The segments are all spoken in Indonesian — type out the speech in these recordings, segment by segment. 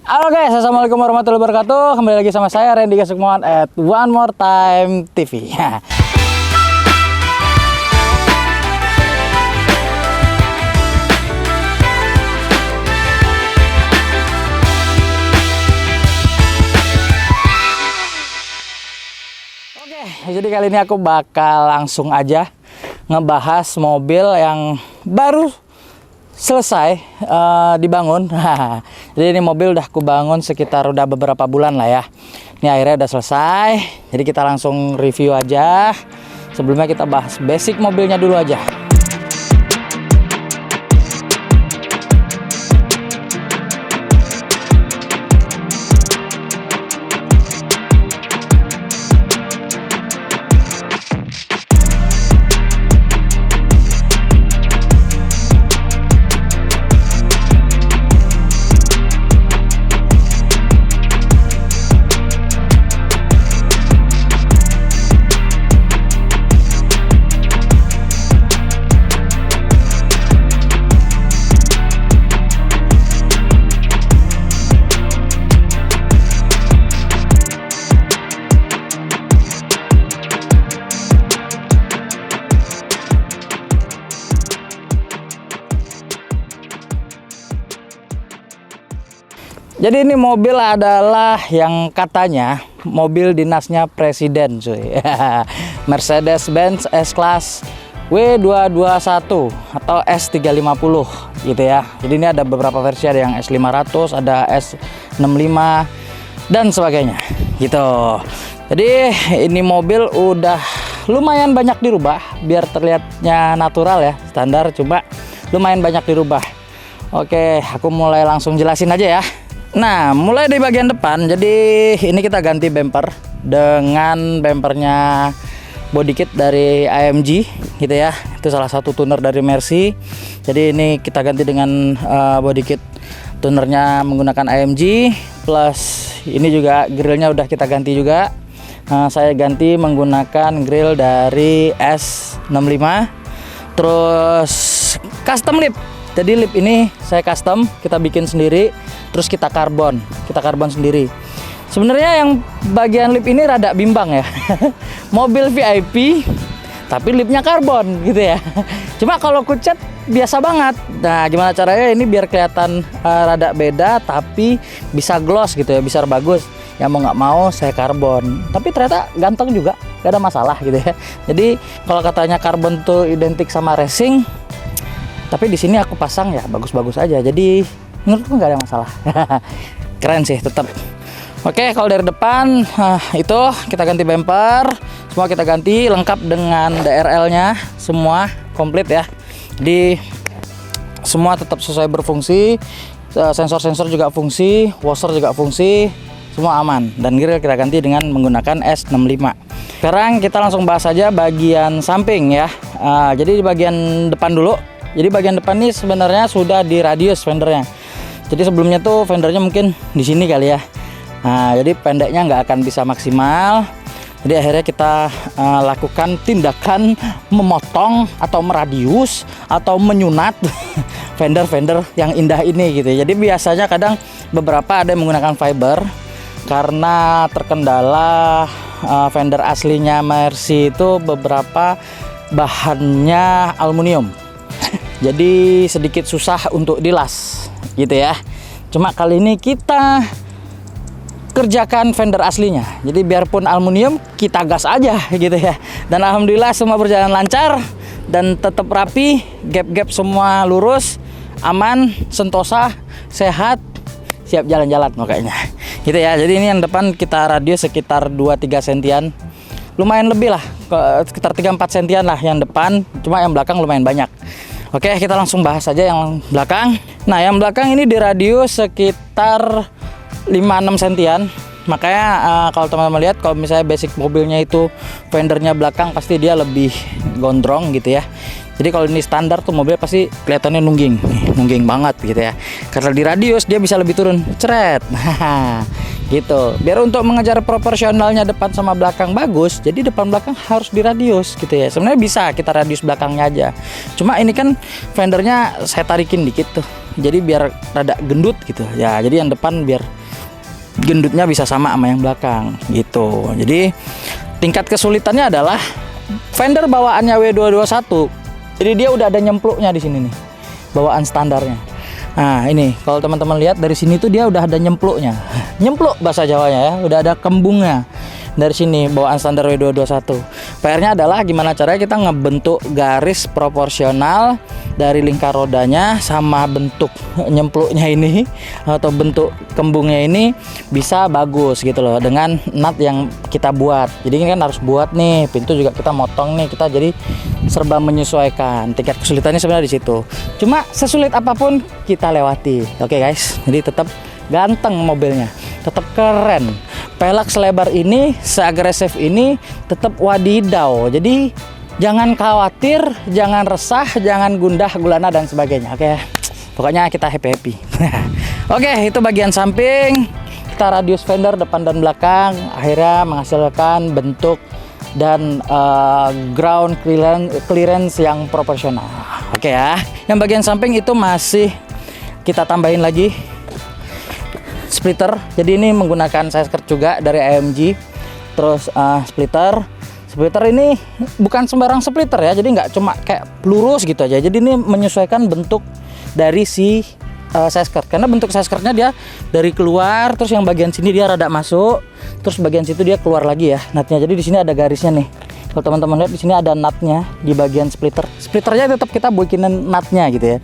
Halo guys, assalamualaikum warahmatullahi wabarakatuh. Kembali lagi sama saya Randy Gasukmohan at One More Time TV. Oke, jadi kali ini aku bakal langsung aja ngebahas mobil yang baru selesai dibangun. Jadi ini mobil udah aku bangun sekitar udah beberapa bulan lah ya. Ini akhirnya udah selesai. Jadi kita langsung review aja. Sebelumnya kita bahas basic mobilnya dulu aja. Jadi ini mobil adalah yang katanya mobil dinasnya presiden cuy. Mercedes-Benz S-Class W221 atau S350 gitu ya. Jadi ini ada beberapa versi, ada yang S500, ada S65 dan sebagainya gitu. Jadi ini mobil udah lumayan banyak dirubah biar terlihatnya natural ya, standar, cuma lumayan banyak dirubah. Oke, aku mulai langsung jelasin aja ya. Nah, mulai dari bagian depan, jadi ini kita ganti bumper dengan bumpernya body kit dari AMG gitu ya. Itu salah satu tuner dari Mercy. Jadi ini kita ganti dengan body kit tunernya menggunakan AMG, plus ini juga grillnya udah kita ganti juga. Saya ganti menggunakan grill dari S65. Terus custom lip. Jadi lip ini saya custom, kita bikin sendiri, terus kita karbon sendiri. Sebenarnya yang bagian lip ini rada bimbang ya. Mobil VIP tapi lipnya karbon gitu ya. Cuma kalau kucet biasa banget. Nah, gimana caranya ini biar kelihatan rada beda tapi bisa gloss gitu ya, bisa bagus. Ya mau nggak mau saya karbon. Tapi ternyata ganteng juga, gak ada masalah gitu ya. Jadi kalau katanya karbon tuh identik sama racing, tapi di sini aku pasang ya bagus-bagus aja. Jadi menurutku nggak ada masalah. Keren sih tetap. Oke, kalau dari depan itu kita ganti bumper, semua kita ganti lengkap dengan DRL-nya, semua komplit ya. Jadi semua tetap sesuai berfungsi, sensor-sensor juga fungsi, washer juga fungsi, semua aman. Dan grill kita ganti dengan menggunakan S65. Sekarang kita langsung bahas aja bagian samping ya. Jadi di bagian depan dulu. Jadi bagian depan ini sebenarnya sudah di radius fendernya. Jadi sebelumnya tuh fendernya mungkin di sini kali ya. Nah, jadi pendeknya nggak akan bisa maksimal. Jadi akhirnya kita lakukan tindakan memotong atau meradius atau menyunat fender-fender yang indah ini gitu. Jadi biasanya kadang beberapa ada yang menggunakan fiber karena terkendala fender aslinya Mercy itu beberapa bahannya aluminium. Jadi sedikit susah untuk dilas gitu ya. Cuma kali ini kita kerjakan fender aslinya. Jadi biarpun aluminium kita gas aja gitu ya. Dan alhamdulillah semua berjalan lancar dan tetap rapi, gap-gap semua lurus, aman, sentosa, sehat, siap jalan-jalan makanya. Gitu ya. Jadi ini yang depan kita radius sekitar 2-3 sentian. Lumayan lebih lah, sekitar 3-4 sentian lah yang depan, cuma yang belakang lumayan banyak. Oke, kita langsung bahas aja yang belakang. Nah, yang belakang ini di radius sekitar 5-6 sentian. Makanya kalau teman-teman lihat, kalau misalnya basic mobilnya itu fendernya belakang, pasti dia lebih gondrong gitu ya. Jadi kalau ini standar tuh mobilnya pasti kelihatannya nungging banget gitu ya. Karena di radius dia bisa lebih turun, ceret. gitu. Biar untuk mengejar proporsionalnya depan sama belakang bagus, jadi depan belakang harus diradius gitu ya. Sebenarnya bisa kita radius belakangnya aja, cuma ini kan fendernya saya tarikin dikit tuh, jadi biar rada gendut gitu ya. Jadi yang depan biar gendutnya bisa sama yang belakang gitu. Jadi tingkat kesulitannya adalah fender bawaannya W221. Jadi dia udah ada nyempluknya di sini nih, bawaan standarnya. Nah ini kalau teman-teman lihat dari sini tuh dia udah ada nyempluknya, nyempluk bahasa Jawanya ya, udah ada kembungnya dari sini bawaan standar W221. PR-nya adalah gimana caranya kita ngebentuk garis proporsional dari lingkar rodanya sama bentuk nyempluknya ini atau bentuk kembungnya ini bisa bagus gitu loh dengan nut yang kita buat. Jadi ini kan harus buat nih, pintu juga kita motong nih, kita jadi serba menyesuaikan. Tingkat kesulitannya sebenarnya di situ. Cuma sesulit apapun kita lewati. Oke guys, jadi tetap ganteng mobilnya, tetap keren. Pelek selebar ini, seagresif ini, tetap wadidaw. Jadi jangan khawatir, jangan resah, jangan gundah gulana dan sebagainya. Oke, pokoknya kita happy. Oke, itu bagian samping. Kita radius fender depan dan belakang, akhirnya menghasilkan bentuk dan ground clearance yang proporsional. Oke ya. Yang bagian samping itu masih kita tambahin lagi splitter. Jadi ini menggunakan size skirt juga dari AMG. Terus splitter ini bukan sembarang splitter ya, jadi nggak cuma kayak lurus gitu aja. Jadi ini menyesuaikan bentuk dari si size skirt, karena bentuk size skirtnya dia dari keluar, terus yang bagian sini dia rada masuk, terus bagian situ dia keluar lagi ya nutnya. Jadi di sini ada garisnya nih. Kalau teman-teman lihat di sini ada nutnya di bagian splitter. Splitternya tetap kita bikinin nutnya gitu ya.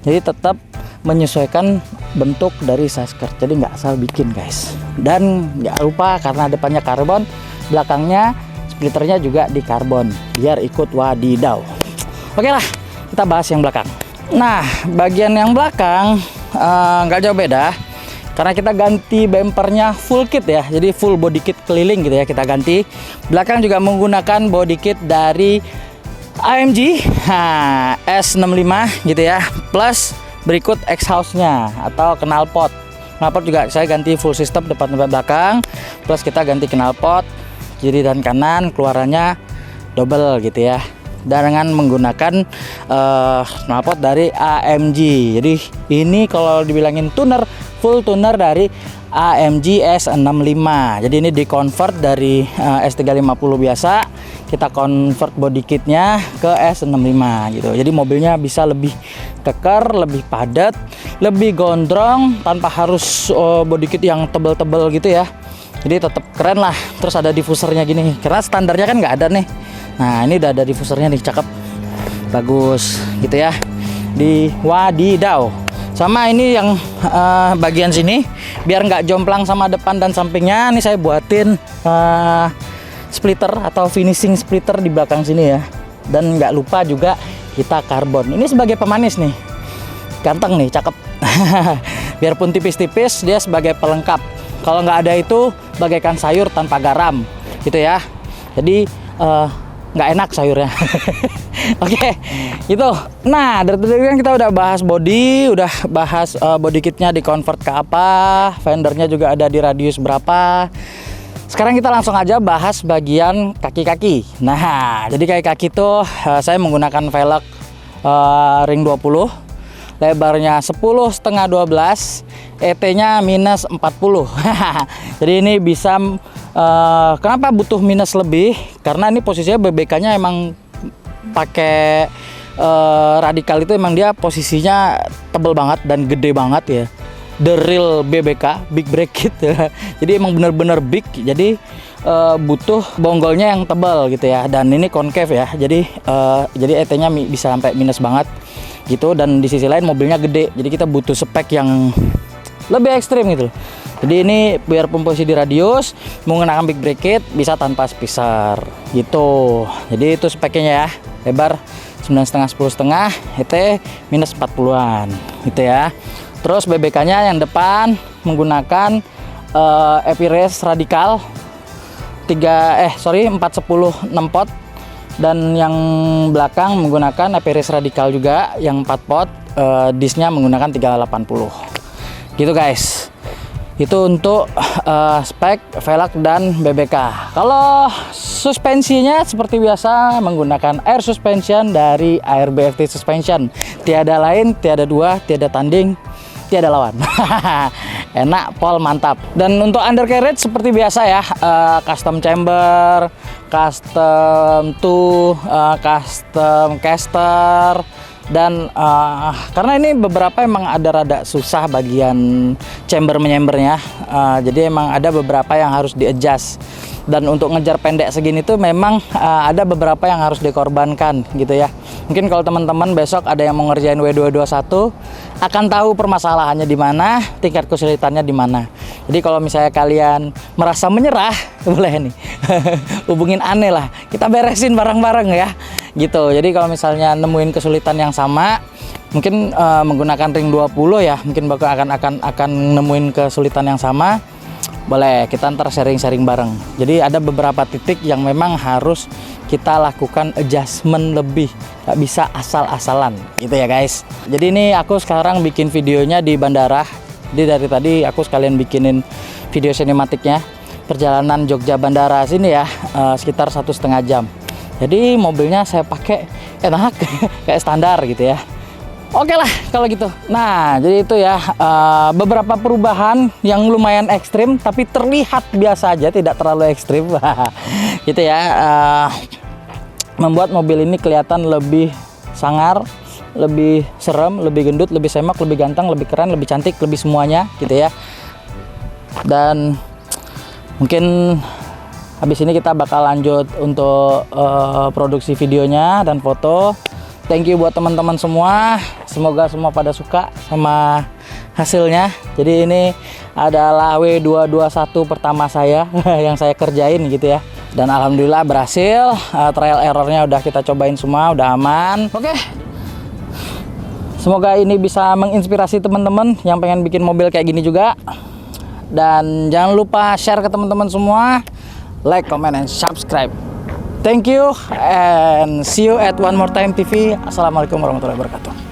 Jadi tetap menyesuaikan bentuk dari size skirt. Jadi nggak asal bikin guys. Dan nggak lupa karena depannya karbon, belakangnya splitternya juga di karbon biar ikut wadidaw. Oke lah, kita bahas yang belakang. Nah, bagian yang belakang nggak jauh beda karena kita ganti bumpernya full kit ya. Jadi full body kit keliling gitu ya kita ganti. Belakang juga menggunakan body kit dari AMG S65 gitu ya. Plus berikut exhaust-nya atau knalpot. Knalpot juga saya ganti full system depan dan belakang. Plus kita ganti knalpot kiri dan kanan, keluarannya double gitu ya. Dan dengan menggunakan knalpot dari AMG. Jadi ini kalau dibilangin tuner, full tuner dari AMG S65. Jadi ini di convert dari S350 biasa, kita convert body kitnya ke S65 gitu. Jadi mobilnya bisa lebih keker, lebih padat, lebih gondrong tanpa harus body kit yang tebel-tebel gitu ya. Jadi tetap keren lah. Terus ada diffusernya gini, karena standarnya kan nggak ada nih. Nah ini udah ada diffusernya nih, cakep, bagus gitu ya. Di wadidaw. Sama ini yang bagian sini biar nggak jomplang sama depan dan sampingnya, nih saya buatin splitter atau finishing splitter di belakang sini ya. Dan nggak lupa juga kita karbon. Ini sebagai pemanis nih, ganteng nih, cakep. Biarpun tipis-tipis dia sebagai pelengkap. Kalau nggak ada itu bagaikan sayur tanpa garam gitu ya. Jadi nggak enak sayurnya. Oke, gitu. Nah dari tadi kan kita udah bahas body, udah bahas body kitnya di convert ke apa, fendernya juga ada di radius berapa. Sekarang kita langsung aja bahas bagian kaki-kaki. Nah jadi kaki-kaki tuh saya menggunakan velg ring 20, lebarnya 10,5 12, ET-nya minus 40. Jadi ini bisa kenapa butuh minus lebih? Karena ini posisinya BBK-nya emang pakai radikal itu, emang dia posisinya tebel banget dan gede banget ya. The real BBK, big brake kit ya. Jadi emang bener-bener big. Jadi butuh bonggolnya yang tebal gitu ya. Dan ini concave ya. Jadi ET-nya bisa sampai minus banget gitu. Dan di sisi lain mobilnya gede. Jadi kita butuh spek yang lebih ekstrim gitu. Jadi ini biarpun posisi di radius, menggunakan big brake kit bisa tanpa spacer gitu. Jadi itu speknya ya, lebar 9,5 10,5, ET minus 40-an gitu ya. Terus BBK-nya yang depan menggunakan EPIRACE radikal 410 6 pot, dan yang belakang menggunakan EPIRACE radikal juga yang 4 pot, disknya menggunakan 380 gitu guys. Itu untuk spek, velg, dan BBK. Kalau suspensinya seperti biasa menggunakan air suspension dari ARB FT Suspension. Tiada lain, tiada dua, tiada tanding, tiada lawan. Enak, pol, mantap. Dan untuk undercarriage seperti biasa ya, custom chamber, custom tool, custom caster. Dan karena ini beberapa emang ada rada susah bagian chamber menyambernya, jadi emang ada beberapa yang harus di-adjust. Dan untuk ngejar pendek segini tuh memang ada beberapa yang harus dikorbankan gitu ya. Mungkin kalau teman-teman besok ada yang mau ngerjain W221 akan tahu permasalahannya di mana, tingkat kesulitannya di mana. Jadi kalau misalnya kalian merasa menyerah, boleh nih hubungin Ane lah, kita beresin bareng-bareng ya gitu. Jadi kalau misalnya nemuin kesulitan yang sama, mungkin menggunakan ring 20 ya, mungkin bakal akan nemuin kesulitan yang sama, boleh kita ntar sharing-sharing bareng. Jadi ada beberapa titik yang memang harus kita lakukan adjustment lebih, nggak bisa asal-asalan gitu ya guys. Jadi ini aku sekarang bikin videonya di bandara. Jadi dari tadi aku sekalian bikinin video sinematiknya perjalanan Jogja Bandara sini ya, sekitar 1,5 jam. Jadi mobilnya saya pakai enak kayak standar gitu ya. Oke lah kalau gitu. Nah jadi itu ya, beberapa perubahan yang lumayan ekstrim tapi terlihat biasa aja, tidak terlalu ekstrim gitu ya, membuat mobil ini kelihatan lebih sangar, lebih serem, lebih gendut, lebih semak, lebih ganteng, lebih keren, lebih cantik, lebih semuanya gitu ya. Dan mungkin habis ini kita bakal lanjut untuk produksi videonya dan foto. Thank you buat teman-teman semua, semoga semua pada suka sama hasilnya. Jadi ini adalah W221 pertama saya yang saya kerjain gitu ya. Dan alhamdulillah berhasil, trial errornya udah kita cobain semua, udah aman. Oke, semoga ini bisa menginspirasi teman-teman yang pengen bikin mobil kayak gini juga. Dan jangan lupa share ke teman-teman semua, like, comment, and subscribe. Thank you and see you at One More Time TV. Assalamualaikum warahmatullahi wabarakatuh.